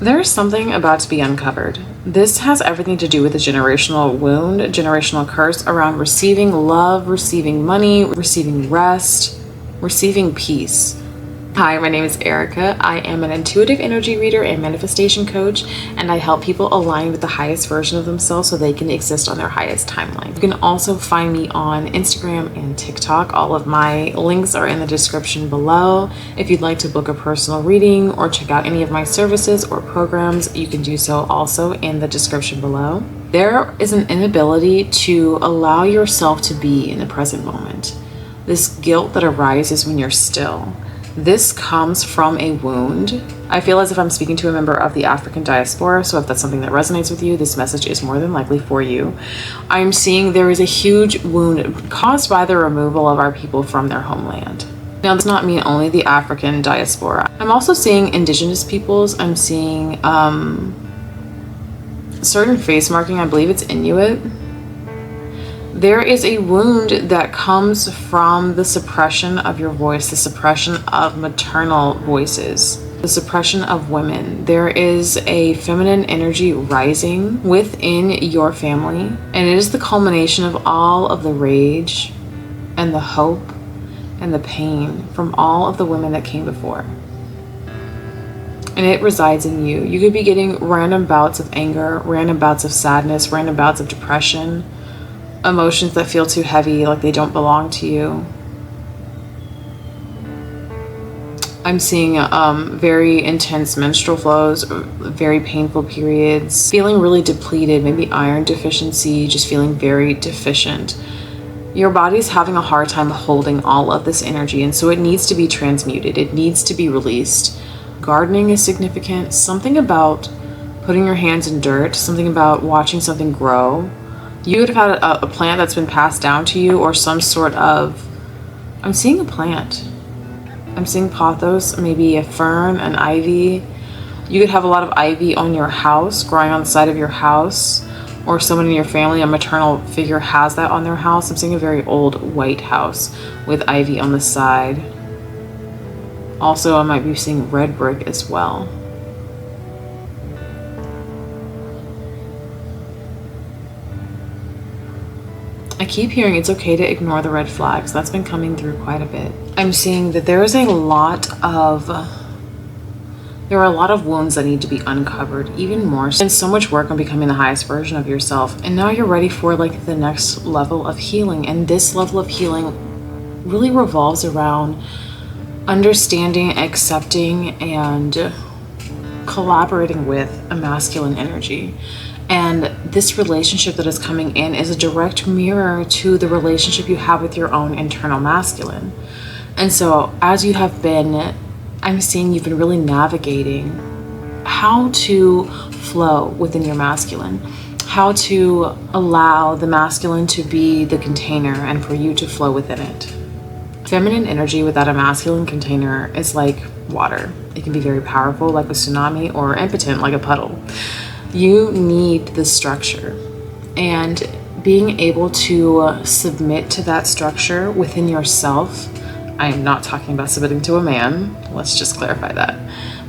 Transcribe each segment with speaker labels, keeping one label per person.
Speaker 1: There's something about to be uncovered. This has everything to do with a generational wound, a generational curse around receiving love, receiving money, receiving rest, receiving peace. Hi, my name is Erica. I am an intuitive energy reader and manifestation coach, and I help people align with the highest version of themselves so they can exist on their highest timeline. You can also find me on Instagram and TikTok. All of my links are in the description below. If you'd like to book a personal reading or check out any of my services or programs, you can do so also in the description below. There is an inability to allow yourself to be in the present moment. This guilt that arises when you're still. This comes from a wound. I feel as if I'm speaking to a member of the African diaspora, so if that's something that resonates with you, this message is more than likely for you. I'm seeing there is a huge wound caused by the removal of our people from their homeland. Now, this does not mean only the African diaspora. I'm also seeing indigenous peoples. I'm seeing certain face marking. I believe it's Inuit. There is a wound that comes from the suppression of your voice, the suppression of maternal voices, the suppression of women. There is a feminine energy rising within your family, and it is the culmination of all of the rage and the hope and the pain from all of the women that came before. And it resides in you. You could be getting random bouts of anger, random bouts of sadness, random bouts of depression, emotions that feel too heavy, like they don't belong to you. I'm seeing very intense menstrual flows, very painful periods, feeling really depleted, maybe iron deficiency, just feeling very deficient. Your body's having a hard time holding all of this energy, and so it needs to be transmuted. It needs to be released. Gardening is significant. Something about putting your hands in dirt, something about watching something grow. You would have had a plant that's been passed down to you, or some sort of, I'm seeing a plant. I'm seeing pothos, maybe a fern, an ivy. You could have a lot of ivy on your house, growing on the side of your house, or someone in your family, a maternal figure, has that on their house. I'm seeing a very old white house with ivy on the side. Also, I might be seeing red brick as well. I keep hearing it's okay to ignore the red flags. That's been coming through quite a bit. I'm seeing that there are a lot of wounds that need to be uncovered, even more. And so much work on becoming the highest version of yourself. And now you're ready for like the next level of healing. And this level of healing really revolves around understanding, accepting, and collaborating with a masculine energy. And this relationship that is coming in is a direct mirror to the relationship you have with your own internal masculine. And so as you have been, I'm seeing you've been really navigating how to flow within your masculine, how to allow the masculine to be the container and for you to flow within it. Feminine energy without a masculine container is like water. It can be very powerful like a tsunami, or impotent like a puddle. You need the structure, and being able to submit to that structure within yourself. I am not talking about submitting to a man. Let's just clarify that.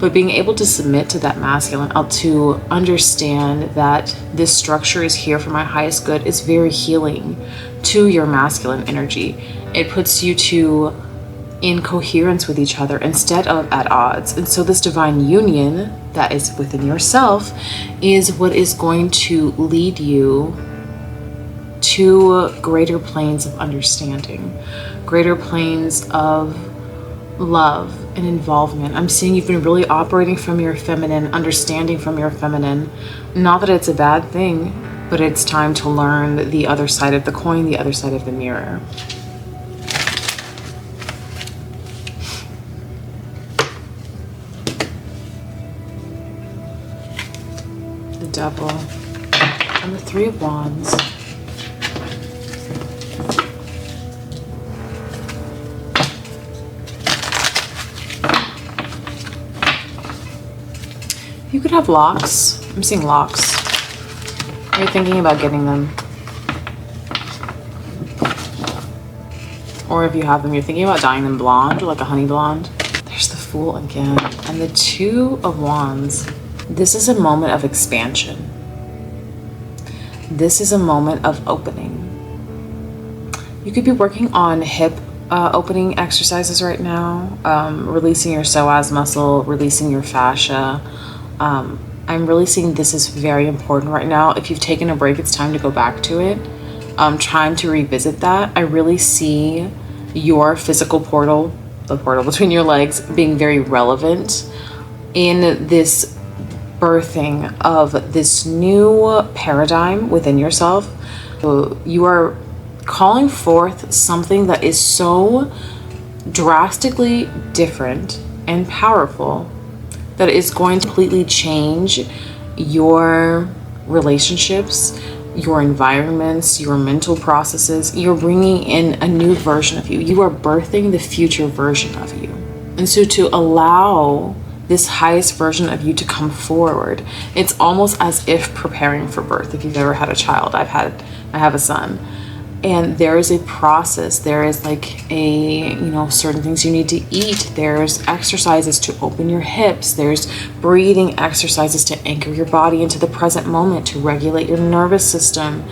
Speaker 1: But being able to submit to that masculine, to understand that this structure is here for my highest good, is very healing to your masculine energy. It puts you in coherence with each other instead of at odds. And so this divine union that is within yourself is what is going to lead you to greater planes of understanding, greater planes of love and involvement. I'm seeing you've been really operating from your feminine, understanding from your feminine. Not that it's a bad thing, but it's time to learn the other side of the coin, the other side of the mirror. The Devil and the Three of Wands. You could have locks. I'm seeing locks. Are you thinking about getting them? Or if you have them, you're thinking about dyeing them blonde, like a honey blonde. There's the Fool again. And the Two of Wands. This is a moment of expansion. This is a moment of opening. You could be working on hip opening exercises right now, releasing your psoas muscle, releasing your fascia. I'm really seeing this is very important right now. If you've taken a break, it's time to go back to it. Time to revisit that. I really see your physical portal, the portal between your legs, being very relevant in this birthing of this new paradigm within yourself. You are calling forth something that is so drastically different and powerful that is going to completely change your relationships, your environments, your mental processes. You're bringing in a new version of you. You are birthing the future version of you. And so to allow this highest version of you to come forward, it's almost as if preparing for birth. If you've ever had a child, I have a son. And there is a process. There is like certain things you need to eat. There's exercises to open your hips. There's breathing exercises to anchor your body into the present moment, to regulate your nervous system.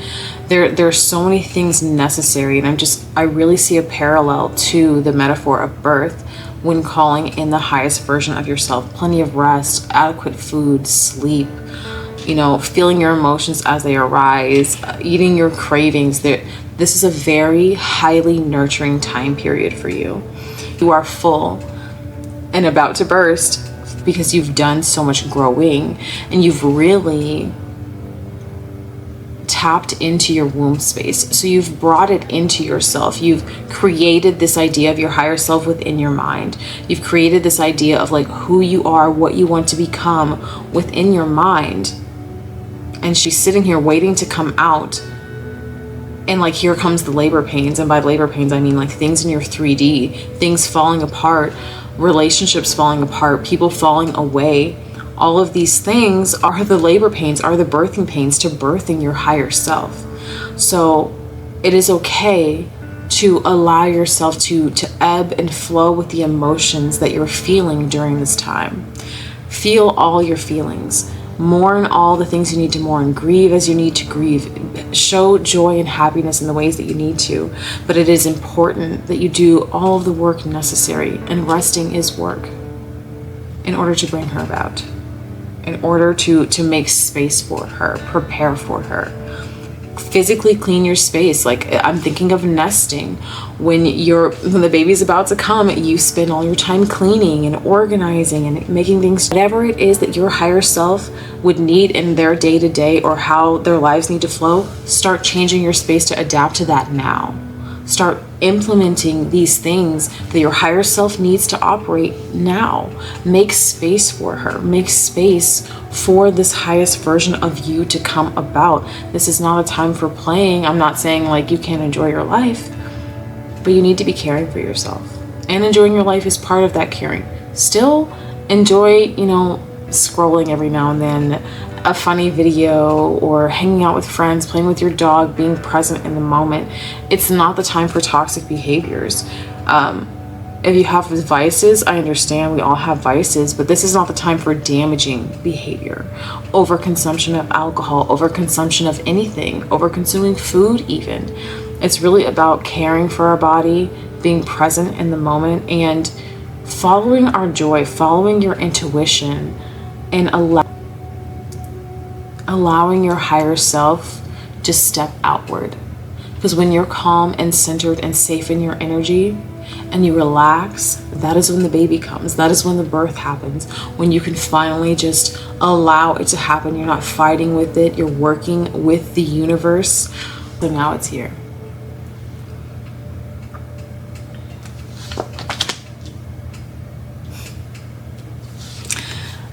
Speaker 1: There are so many things necessary. And I really see a parallel to the metaphor of birth when calling in the highest version of yourself. Plenty of rest, adequate food, sleep, feeling your emotions as they arise, eating your cravings. This is a very highly nurturing time period for you. You are full and about to burst because you've done so much growing and you've really tapped into your womb space. So you've brought it into yourself. You've created this idea of your higher self within your mind. You've created this idea of like who you are, what you want to become within your mind. And she's sitting here waiting to come out. And like, here comes the labor pains. And by labor pains, I mean like things in your 3D, things falling apart, relationships falling apart, people falling away. All of these things are the labor pains, are the birthing pains to birthing your higher self. So it is okay to allow yourself to ebb and flow with the emotions that you're feeling during this time. Feel all your feelings. Mourn all the things you need to mourn. Grieve as you need to grieve. Show joy and happiness in the ways that you need to. But it is important that you do all of the work necessary. And resting is work in order to bring her about. In order to make space for her. Prepare for her. Physically clean your space. Like, I'm thinking of nesting. When the baby's about to come, you spend all your time cleaning and organizing and making things, whatever it is that your higher self would need in their day-to-day or how their lives need to flow. Start changing your space to adapt to that now. Start implementing these things that your higher self needs to operate now. Make space for her. Make space for this highest version of you to come about. This is not a time for playing. I'm not saying like you can't enjoy your life, but you need to be caring for yourself. And enjoying your life is part of that caring. Still enjoy, scrolling every now and then, a funny video, or hanging out with friends, playing with your dog, being present in the moment. It's not the time for toxic behaviors. If you have vices, I understand, we all have vices, but this is not the time for damaging behavior. Overconsumption of alcohol, overconsumption of anything, overconsuming food even. It's really about caring for our body, being present in the moment, and following our joy, following your intuition, and allowing your higher self to step outward. Because when you're calm and centered and safe in your energy and you relax, that is when the baby comes. That is when the birth happens. When you can finally just allow it to happen. You're not fighting with it. You're working with the universe. So now it's here.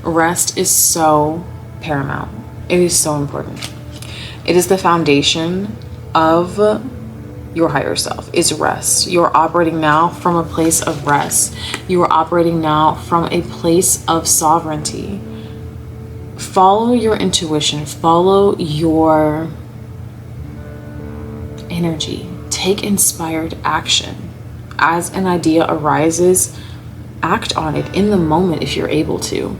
Speaker 1: Rest is so paramount. It is so important. It is the foundation of your higher self, is rest. You're operating now from a place of rest. You are operating now from a place of sovereignty. Follow your intuition. Follow your energy. Take inspired action. As an idea arises, act on it in the moment if you're able to.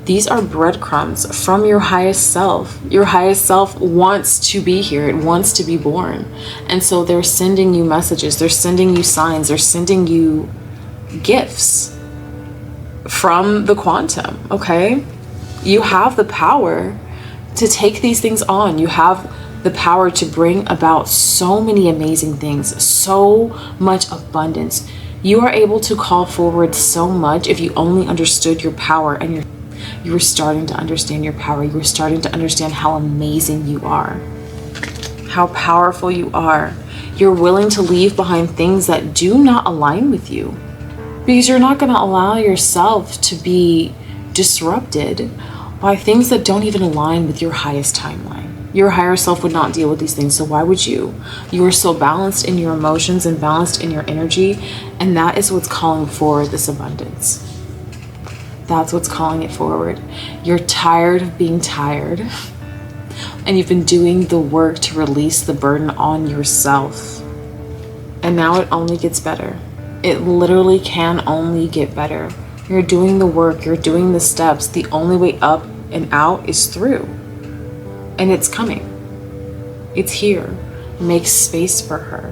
Speaker 1: These are breadcrumbs from your highest self. Your highest self wants to be here. It wants to be born. And so they're sending you messages. They're sending you signs. They're sending you gifts from the quantum, okay? You have the power to take these things on. You have the power to bring about so many amazing things, so much abundance. You are able to call forward so much if you only understood your power, and you were starting to understand your power. You were starting to understand how amazing you are, how powerful you are. You're willing to leave behind things that do not align with you, because you're not going to allow yourself to be disrupted by things that don't even align with your highest timeline. Your higher self would not deal with these things, so why would you? You are so balanced in your emotions and balanced in your energy, and that is what's calling for this abundance. That's what's calling it forward. You're tired of being tired, and you've been doing the work to release the burden on yourself. And now it only gets better. It literally can only get better. You're doing the work, you're doing the steps. The only way up and out is through. And it's coming. It's here. Make space for her.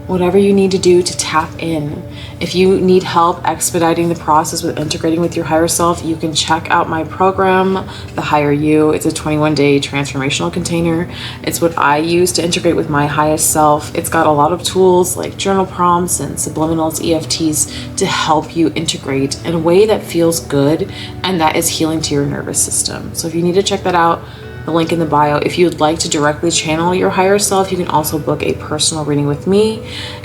Speaker 1: Whatever you need to do to tap in. If you need help expediting the process with integrating with your higher self, you can check out my program, The Higher You. It's a 21-day transformational container. It's what I use to integrate with my highest self. It's got a lot of tools like journal prompts and subliminals, EFTs, to help you integrate in a way that feels good and that is healing to your nervous system. So if you need to check that out, the link in the bio. If you'd like to directly channel your higher self, you can also book a personal reading with me.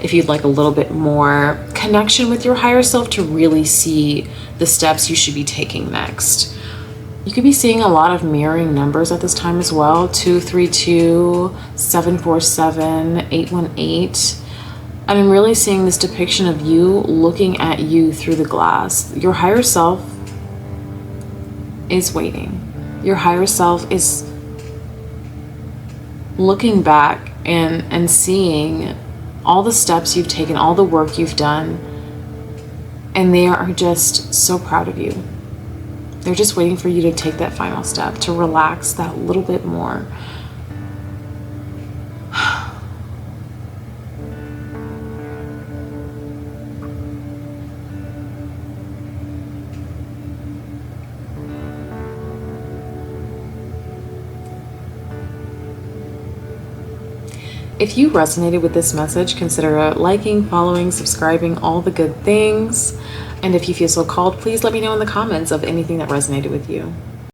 Speaker 1: If you'd like a little bit more connection with your higher self to really see the steps you should be taking next. You could be seeing a lot of mirroring numbers at this time as well. 232, 747, 818. And I'm really seeing this depiction of you looking at you through the glass. Your higher self is waiting. Your higher self is looking back and seeing all the steps you've taken, all the work you've done, and they are just so proud of you. They're just waiting for you to take that final step, to relax that little bit more. If you resonated with this message, consider liking, following, subscribing, all the good things. And if you feel so called, please let me know in the comments of anything that resonated with you.